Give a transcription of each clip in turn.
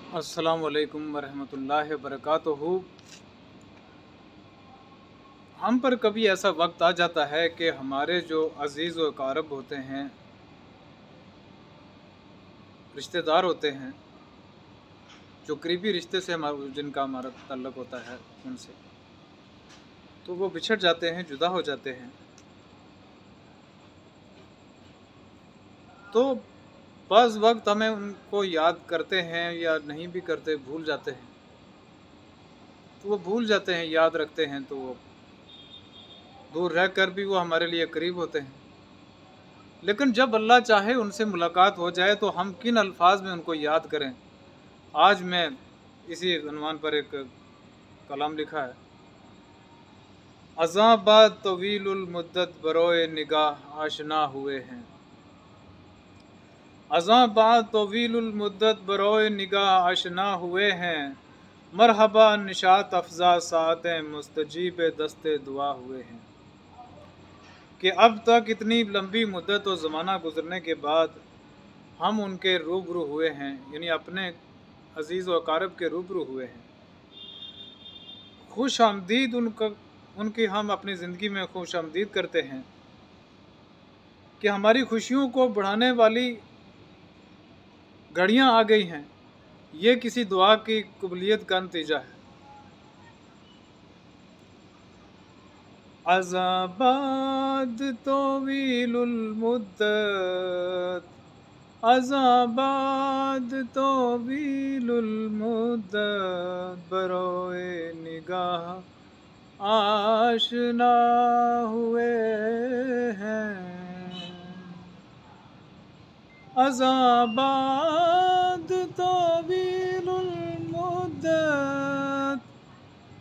अस्सलाम वालेकुम वरहमतुल्लाहि वबरकातुहू। हम पर कभी ऐसा वक्त आ जाता है कि हमारे जो अजीज़ व अकारब होते हैं, रिश्तेदार होते हैं, जो करीबी रिश्ते से जिनका हमारा ताल्लुक़ होता है उनसे, तो वो बिछड़ जाते हैं, जुदा हो जाते हैं। तो बस वक्त हमें उनको याद करते हैं या नहीं भी करते, भूल जाते हैं। तो वो भूल जाते हैं, याद रखते हैं, तो वो दूर रह कर भी वो हमारे लिए करीब होते हैं। लेकिन जब अल्लाह चाहे उनसे मुलाकात हो जाए तो हम किन अल्फाज में उनको याद करें। आज मैं इसी उन्वान पर एक कलाम लिखा है। अज़ां बाद तवीलुल मुद्दत बरोए निगाह आशना हुए हैं। अज़ां बाद तवीलुल मुद्दत बरोए निगाह आशना हुए हैं। मरहबा निशात अफ़ज़ा सातें मुस्तजीब दस्ते दुआ हुए हैं। कि अब तक इतनी लंबी मुद्दत और ज़माना गुजरने के बाद हम उनके रूबरू हुए हैं, यानी अपने अजीज़ व अकारब के रूबरू हुए हैं। खुश आमदीद उनकी हम अपनी ज़िंदगी में खुश आमदीद करते हैं कि हमारी खुशियों को बढ़ाने वाली घड़ियाँ आ गई हैं। ये किसी दुआ की कबूलियत का नतीजा है। अज़ां बाद तवीलुल मुद्दत, अज़ां बाद तवीलुल मुद्दत बरोए निगाह आशना हुए हैं। अज़ां बाद तवीलुल मुद्दत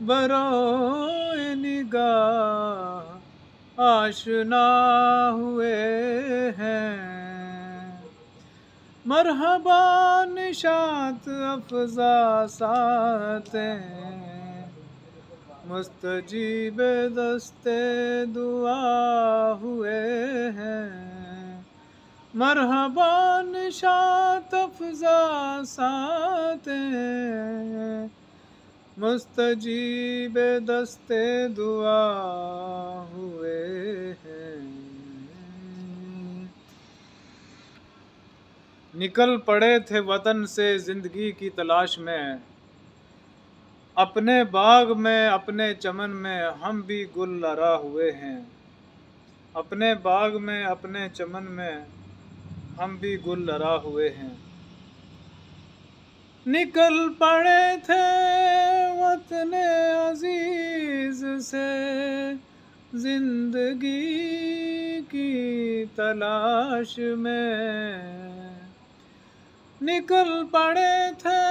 बरोए निगाह आशना हुए हैं। मरहबा निशात अफ़ज़ा सातें मुस्तजीब दस्ते दुआ हुए हैं। मरहबा निशात अफ़ज़ा सातें मुस्तजीब दस्ते दुआ हुए हैं। निकल पड़े थे वतन से ज़िंदगी की तलाश में, अपने बाग में अपने चमन में हम भी गुल लरा हुए हैं। अपने बाग में अपने चमन में हम भी गुल लरा हुए हैं। निकल पड़े थे वतन अजीज से जिंदगी की तलाश में। निकल पड़े थे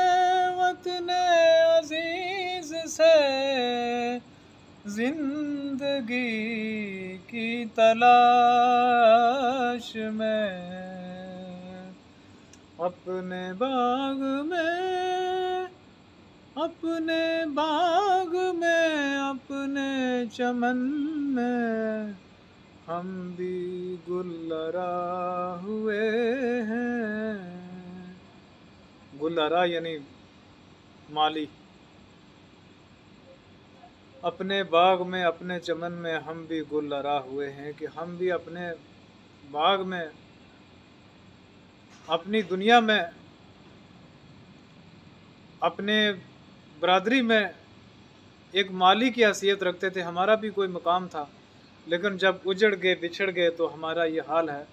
वतन अजीज से जिंदगी की तलाश में। अपने बाग में अपने चमन में हम भी गुल लरा हुए हैं। गुल लरा यानी माली। अपने बाग में अपने चमन में हम भी गुल लरा हुए हैं कि हम भी अपने बाग में अपनी दुनिया में अपने बरादरी में एक माली की हैसियत रखते थे। हमारा भी कोई मकाम था, लेकिन जब उजड़ गए बिछड़ गए तो हमारा ये हाल है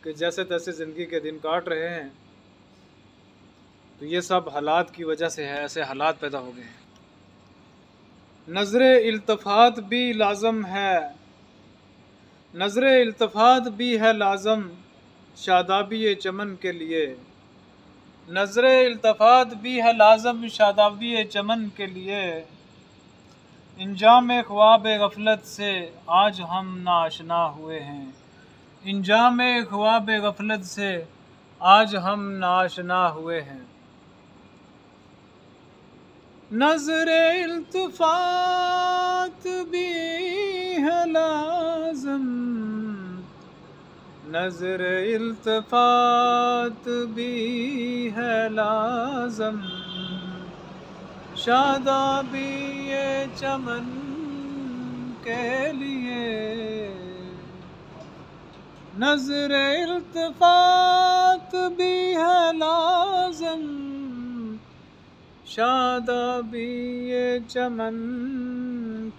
कि जैसे तैसे ज़िंदगी के दिन काट रहे हैं। तो ये सब हालात की वजह से है, ऐसे हालात पैदा हो गए हैं। नज़रे इल्तफ़ात भी लाज़म है, नज़रे इल्तफ़ात भी है लाज़म शादाबी चमन के लिए। नज़रे इल्तफ़ात भी है लाज़म शादाबी चमन के लिए। इंजाम ख्वाब गफलत से आज हम नाआशना हुए हैं। इंजाम ख्वाब गफलत से आज हम नाआशना हुए हैं। नज़रे इल्तफ़ात भी है लाज़म, नजर इल्तफात भी है लाज़म, शादाबी ये चमन के लिए। नजर इल्तफात भी है लाज़म, शादाबी ये चमन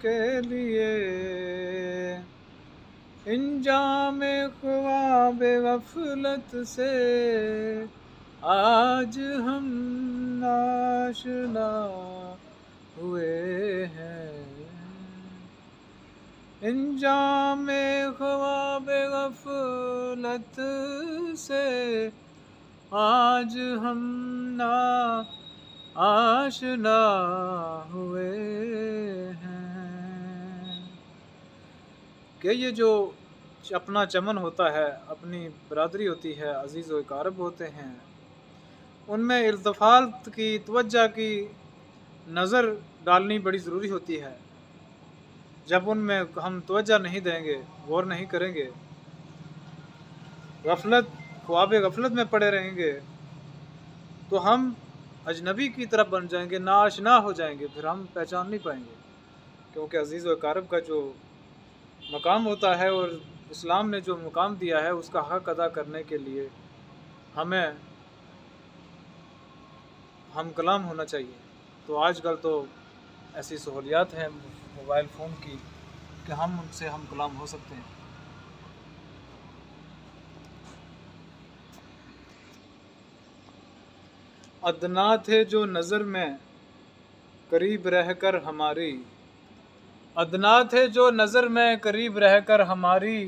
के लिए। इंजाम ख्वाब गफलत से आज हम नाशना हुए हैं। इंजाम ख्वाब गफलत से आज हम ना आशना हुए हैं। कि ये जो अपना चमन होता है, अपनी बरादरी होती है, अजीज़ व अकारब होते हैं, उनमें इल्तफ़ात की, तवज्जो की नज़र डालनी बड़ी ज़रूरी होती है। जब उनमें हम तवज्जो नहीं देंगे, गौर नहीं करेंगे, गफलत ख्वाब गफलत में पड़े रहेंगे, तो हम अजनबी की तरफ बन जाएंगे, नाआशना हो जाएंगे, फिर हम पहचान नहीं पाएंगे। क्योंकि अजीज़ व अकारब का जो मकाम होता है और इस्लाम ने जो मुकाम दिया है, उसका हक अदा करने के लिए हमें हम कलाम होना चाहिए। तो आजकल तो ऐसी सहूलियात हैं मोबाइल फ़ोन की कि हम उनसे हम कलाम हो सकते हैं। अदना थे जो नज़र में करीब रहकर हमारी, अदना थे जो नज़र में करीब रहकर हमारी,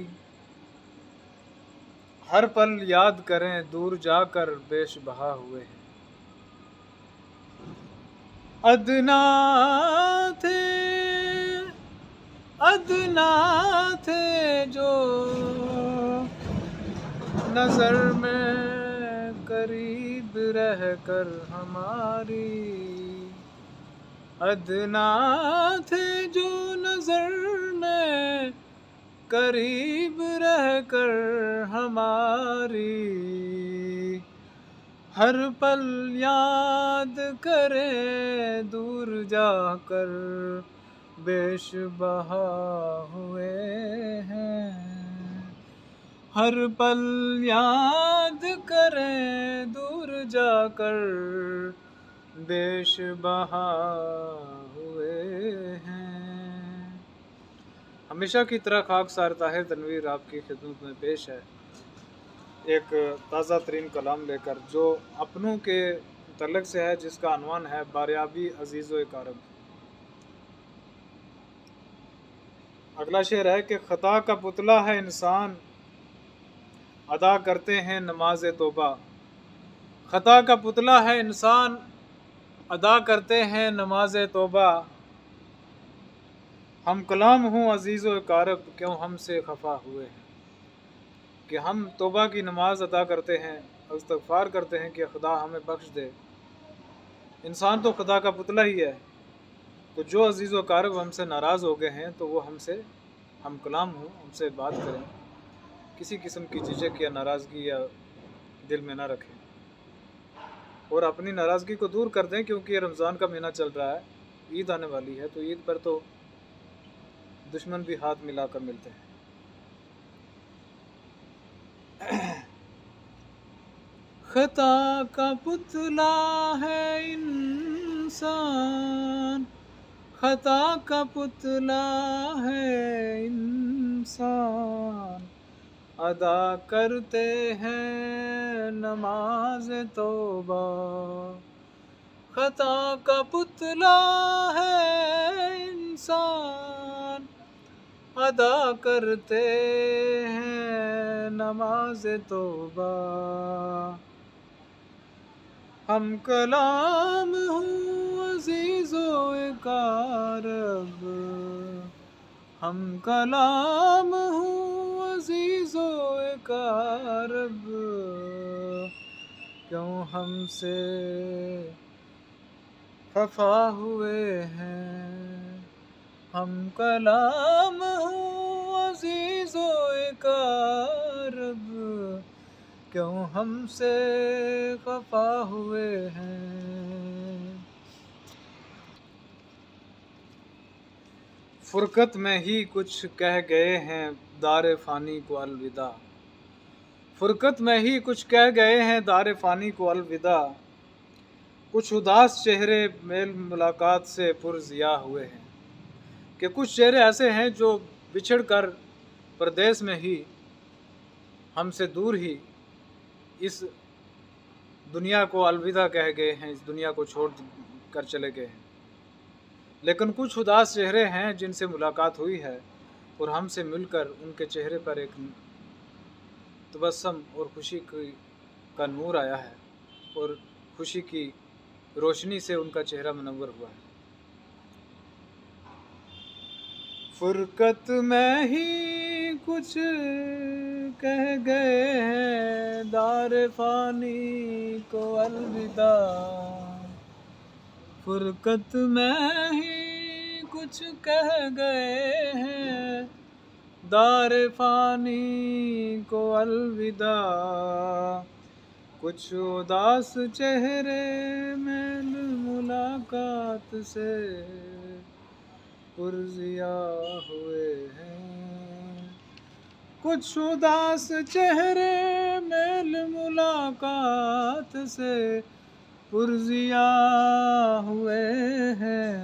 हर पल याद करें दूर जाकर बेशबहा हुए हैं। अदना थे, अदना थे जो नजर में करीब रहकर हमारी, अदना थे जो नजर में करीब रहकर हमारी, हर पल याद करे दूर जाकर बेशबहा हुए हैं। हर पल याद करे दूर जाकर बेशबहा हुए हैं। हमेशा की तरह खाकसार ताहिर तनवीर आपकी खिदमत में पेश है एक ताज़ा तरीन कलाम लेकर, जो अपनों के तलक से है, जिसका अनवान है बारियाबी अजीज़ व अकारब। अगला शेर है कि ख़ता का पुतला है इंसान, अदा करते हैं नमाज तौबा। ख़ता का पुतला है इंसान, अदा करते हैं नमाज तौबा। हम कलाम हूँ अजीज़ व अकारब, क्यों हमसे खफा हुए हैं। कि हम तौबा की नमाज अदा करते हैं, इस्तग़फ़ार करते हैं कि खुदा हमें बख्श दे। इंसान तो खुदा का पुतला ही है। तो जो अजीज़ व अकारब हमसे नाराज़ हो गए हैं, तो वो हमसे हम कलाम हूँ, हमसे बात करें, किसी किस्म की झिझक या नाराज़गी या दिल में ना रखें, और अपनी नाराज़गी को दूर कर दें। क्योंकि ये रमज़ान का महीना चल रहा है, ईद आने वाली है, तो ईद पर तो दुश्मन भी हाथ मिलाकर मिलते हैं। ख़ता का पुतला है इंसान, ख़ता का पुतला है इंसान, अदा करते हैं नमाज तौबा। ख़ता का पुतला है इंसान, अदा करते हैं नमाज तौबा। हम कलाम हूँ अज़ीज़ो अकारब, हम कलाम हूँ अज़ीज़ो अकारब, क्यों हमसे खफा हुए हैं। हम कलाम हूँ अज़ीज़ो अकारब, क्यों हमसे खफा हुए हैं। फुरकत में ही कुछ कह गए हैं दारे फानी को अलविदा। फुरकत में ही कुछ कह गए हैं दारे फानी को अलविदा। कुछ उदास चेहरे मेल मुलाकात से पुरजिया हुए हैं। कि कुछ चेहरे ऐसे हैं जो बिछड़ कर परदेश में ही हमसे दूर ही इस दुनिया को अलविदा कह गए हैं, इस दुनिया को छोड़ कर चले गए हैं। लेकिन कुछ उदास चेहरे हैं जिनसे मुलाकात हुई है और हमसे मिलकर उनके चेहरे पर एक तबस्सुम और खुशी का नूर आया है और खुशी की रोशनी से उनका चेहरा मुनव्वर हुआ है। फुरकत में ही कुछ कह गए हैं दारे फानी को अलविदा। फुरकत में ही कुछ कह गए हैं दारे फानी को अलविदा। कुछ उदास चेहरे मेल मुलाकात से पुरजिया हुए हैं। कुछ उदास चेहरे मेल मुलाकात से पुरजिया हुए हैं।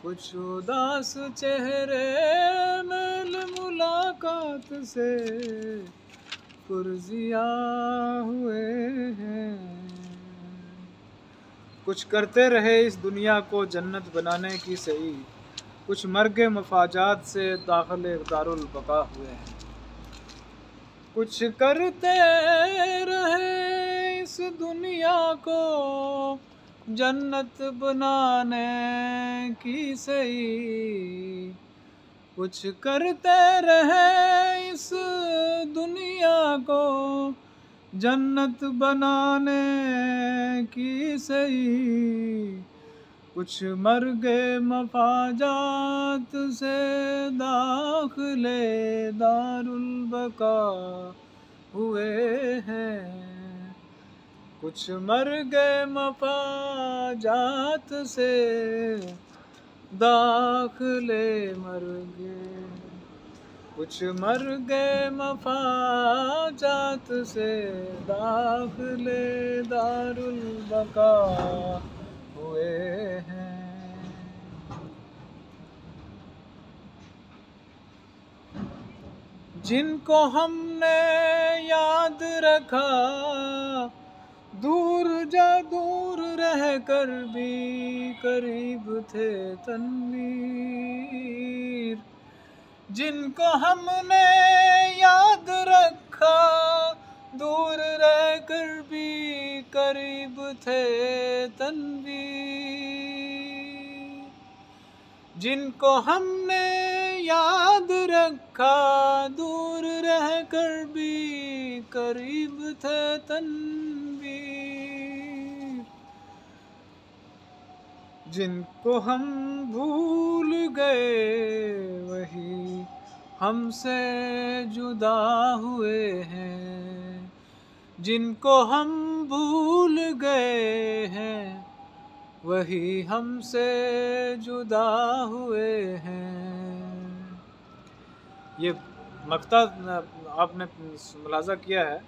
कुछ उदास चेहरे मेल मुलाकात से पुरजिया हुए हैं। कुछ करते रहे इस दुनिया को जन्नत बनाने की सही। कुछ मर्गे मफाजात से दाखिले दारुल बका हुए हैं। कुछ करते रहे इस दुनिया को जन्नत बनाने की सही। कुछ करते रहे इस दुनिया को जन्नत बनाने की सही। कुछ मर्गे मफाजात से दाखिले दारुल बका हुए हैं। कुछ मर्गे मफाजात से दाखिले मर्गे। कुछ मर्गे मफाजात से दाखिले दारुल बका हुए हैं। जिनको हमने याद रखा दूर रह कर भी करीब थे तनवीर। जिनको हमने याद रखा दूर रह कर भी करीब थे तनवीर। जिनको हमने याद रखा दूर रह कर भी करीब थे तनवीर। जिनको हम भूल गए वही हमसे जुदा हुए हैं। जिनको हम भूल गए हैं वही हमसे जुदा हुए हैं। ये मक्ता आपने मुलाजा किया है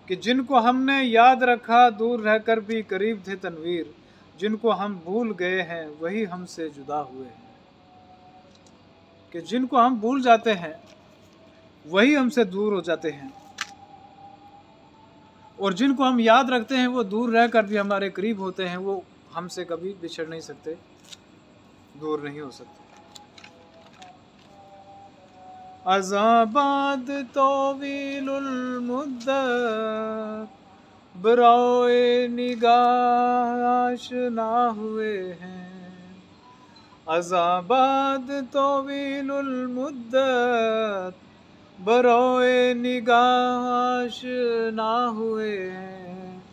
कि जिनको हमने याद रखा दूर रहकर भी करीब थे तनवीर। जिनको हम भूल गए हैं वही हमसे जुदा हुए हैं। कि जिनको हम भूल जाते हैं वही हमसे दूर हो जाते हैं और जिनको हम याद रखते हैं वो दूर रहकर भी हमारे करीब होते हैं। वो हमसे कभी बिछड़ नहीं सकते, दूर नहीं हो सकते। अज़ाबाद तौवीलुल मुद्दत बरोए निगाह आशना हुए हैं। अज़ाबाद तौवीलुल मुद्दत बरोए निगाह आशना हुए हैं।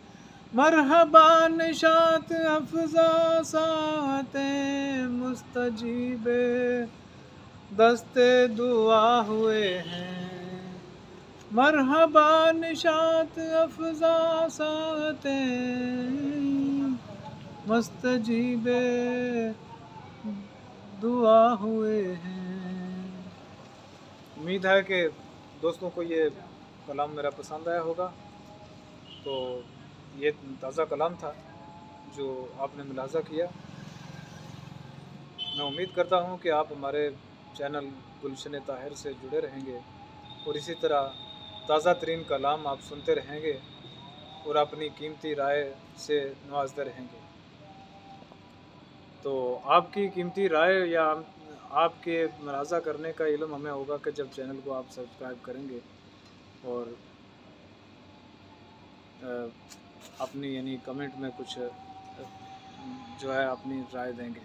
मरहबा निशात अफ़ज़ा साते मुस्तजीबे दस्ते दुआ हुए हैं। मरहबा निशात अफ़ज़ा साते मस्तजीबे दुआ हुए हैं। उम्मीद है कि दोस्तों को ये कलाम मेरा पसंद आया होगा। तो ये ताज़ा कलाम था जो आपने मुलाहज़ा किया। मैं उम्मीद करता हूँ कि आप हमारे चैनल गुलशन ताहिर से जुड़े रहेंगे और इसी तरह ताज़ा तरीन कलाम आप सुनते रहेंगे और अपनी कीमती राय से नवाजते रहेंगे। तो आपकी कीमती राय या आपके मुलाहज़ा करने का इल्म हमें होगा कि जब चैनल को आप सब्सक्राइब करेंगे और अपनी यानी कमेंट में कुछ जो है अपनी राय देंगे।